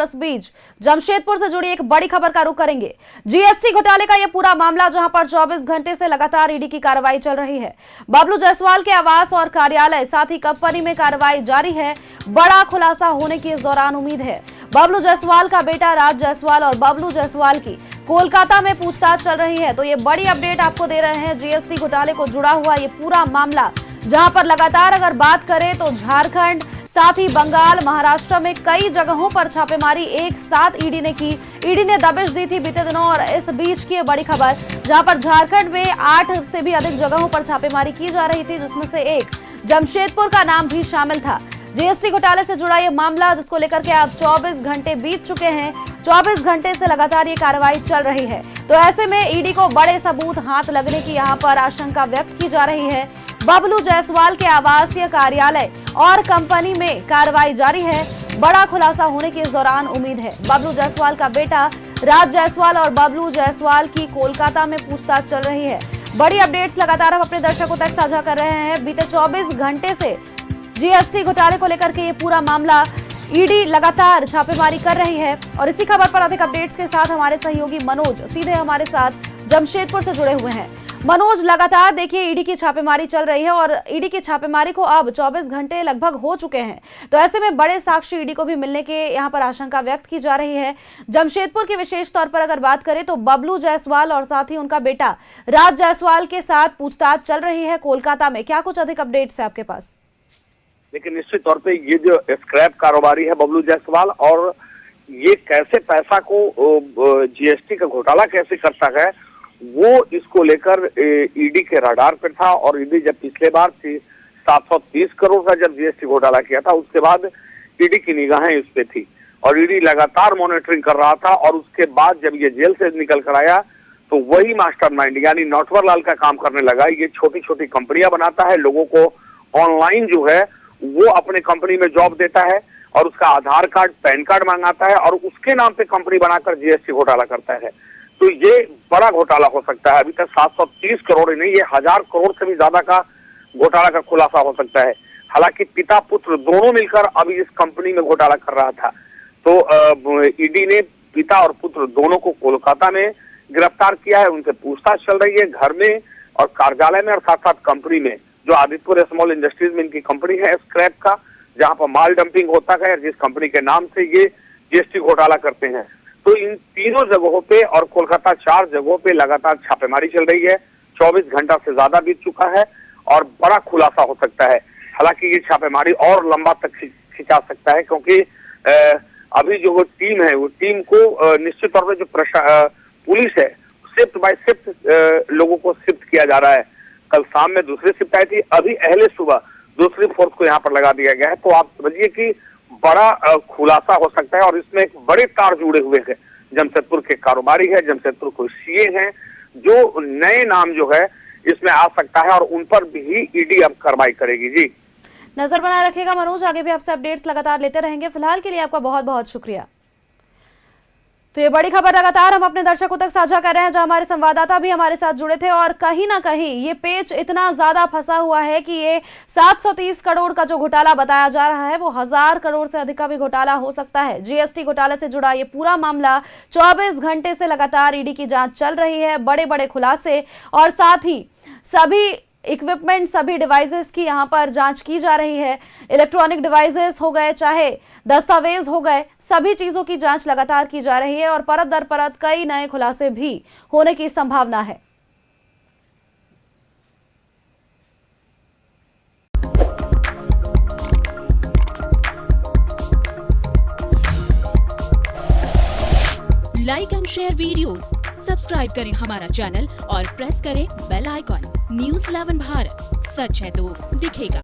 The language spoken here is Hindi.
इस बीच जमशेदपुर से जुड़ी एक बड़ी खबर का रुख करेंगे। जीएसटी घोटाले का यह पूरा मामला जहां पर 24 घंटे से लगातार ईडी की कार्रवाई चल रही है। बबलू जायसवाल के आवास और कार्यालय साथ ही कंपनी में कार्रवाई जारी है। बड़ा खुलासा होने की इस दौरान उम्मीद है। बबलू जायसवाल का बेटा राज जायसवाल और बबलू जायसवाल की कोलकाता में पूछताछ चल रही है। तो ये बड़ी अपडेट आपको दे रहे हैं। जीएसटी घोटाले को जुड़ा हुआ ये पूरा मामला जहां पर लगातार अगर बात करें तो झारखंड साथ ही बंगाल, महाराष्ट्र में कई जगहों पर छापेमारी एक साथ ईडी ने की। ईडी ने दबिश दी थी बीते दिनों और इस बीच की बड़ी खबर जहां पर झारखंड में 8 से भी अधिक जगहों पर छापेमारी की जा रही थी, जिसमें से एक जमशेदपुर का नाम भी शामिल था। जीएसटी घोटाले से जुड़ा ये मामला जिसको लेकर के अब 24 घंटे बीत चुके हैं। 24 घंटे से लगातार ये कार्रवाई चल रही है। तो ऐसे में ईडी को बड़े सबूत हाथ लगने की यहाँ पर आशंका व्यक्त की जा रही है। बबलू जायसवाल के आवासीय कार्यालय और कंपनी में कार्रवाई जारी है। बड़ा खुलासा होने की इस दौरान उम्मीद है। बबलू जायसवाल का बेटा राज जायसवाल और बबलू जायसवाल की कोलकाता में पूछताछ चल रही है। बड़ी अपडेट्स लगातार हम अपने दर्शकों तक साझा कर रहे हैं। बीते 24 घंटे से जीएसटी घोटाले को लेकर के ये पूरा मामला ईडी लगातार छापेमारी कर रही है और इसी खबर पर अधिक अपडेट्स के साथ हमारे सहयोगी मनोज सीधे हमारे साथ जमशेदपुर से जुड़े हुए हैं। मनोज, लगातार देखिए ईडी की छापेमारी चल रही है और ईडी की छापेमारी को अब 24 घंटे लगभग हो चुके हैं। तो ऐसे में बड़े साक्ष्य ईडी को भी मिलने के यहाँ पर आशंका व्यक्त की जा रही है। जमशेदपुर की विशेष तौर पर अगर बात करें तो बबलू जायसवाल और साथ ही उनका बेटा राज जायसवाल के साथ पूछताछ चल रही है कोलकाता में। क्या कुछ अधिक अपडेट्स है आपके पास? लेकिन निश्चित तौर पे ये जो स्क्रैप कारोबारी है बबलू जायसवाल, और ये कैसे पैसा को जीएसटी का घोटाला कैसे करता है, वो इसको लेकर ईडी के रडार पे था। और ईडी जब पिछले बार 730 करोड़ का जब जीएसटी घोटाला किया था, उसके बाद ईडी की निगाहें इस पे थी और ईडी लगातार मॉनिटरिंग कर रहा था। और उसके बाद जब ये जेल से निकल कर आया तो वही मास्टरमाइंड यानी नौटवर लाल का काम करने लगा। ये छोटी छोटी कंपनियां बनाता है, लोगों को ऑनलाइन जो है वो अपने कंपनी में जॉब देता है और उसका आधार कार्ड, पैन कार्ड मांगाता है और उसके नाम पे कंपनी बनाकर जीएसटी घोटाला करता है। तो ये बड़ा घोटाला हो सकता है। अभी तक 730 करोड़ ही नहीं, ये 1000 करोड़ से भी ज्यादा का घोटाला का खुलासा हो सकता है। हालांकि पिता पुत्र दोनों मिलकर अभी इस कंपनी में घोटाला कर रहा था। तो ईडी ने पिता और पुत्र दोनों को कोलकाता में गिरफ्तार किया है। उनसे पूछताछ चल रही है घर में और कार्यालय में और साथ साथ कंपनी में, जो आदित्य स्मॉल इंडस्ट्रीज में इनकी कंपनी है स्क्रैप का, जहां पर माल डंपिंग होता है, जिस कंपनी के नाम से ये जीएसटी घोटाला करते हैं। तो इन तीनों जगहों पे और कोलकाता 4 जगहों पे लगातार छापेमारी चल रही है। 24 घंटा से ज्यादा बीत चुका है और बड़ा खुलासा हो सकता है। हालांकि ये छापेमारी और लंबा तक खिंचा सकता है, क्योंकि अभी जो वो टीम है, वो टीम को निश्चित तौर पर जो पुलिस है, शिफ्ट बाय शिफ्ट लोगों को शिफ्ट किया जा रहा है। कल शाम में दूसरी शिफ्ट आई थी, अभी अहले सुबह दूसरी फोर्स को यहाँ पर लगा दिया गया है। तो आप समझिए कि बड़ा खुलासा हो सकता है और इसमें एक बड़े तार जुड़े हुए हैं। जमशेदपुर के कारोबारी है, जमशेदपुर को सीए हैं, जो नए नाम जो है इसमें आ सकता है और उन पर भी ईडी अब कार्रवाई करेगी। जी, नजर बनाए रखिएगा मनोज, आगे भी आपसे अपडेट्स लगातार लेते रहेंगे। फिलहाल के लिए आपका बहुत बहुत शुक्रिया। तो ये बड़ी खबर लगातार हम अपने दर्शकों तक साझा कर रहे हैं, जहां हमारे संवाददाता भी हमारे साथ जुड़े थे। और कहीं ना कहीं ये पेच इतना ज्यादा फंसा हुआ है कि ये 730 करोड़ का जो घोटाला बताया जा रहा है वो 1000 करोड़ से अधिक का भी घोटाला हो सकता है। जीएसटी घोटाले से जुड़ा ये पूरा मामला 24 घंटे से लगातार ईडी की जांच चल रही है। बड़े बड़े खुलासे और साथ ही सभी इक्विपमेंट, सभी डिवाइसेस की यहाँ पर जांच की जा रही है। इलेक्ट्रॉनिक डिवाइसेस हो गए, चाहे दस्तावेज हो गए, सभी चीजों की जांच लगातार की जा रही है और परत दर परत कई नए खुलासे भी होने की संभावना है। Like and share videos, subscribe करें हमारा चैनल और प्रेस करें बेल आइकॉन। न्यूज़ 11 भारत, सच है तो दिखेगा।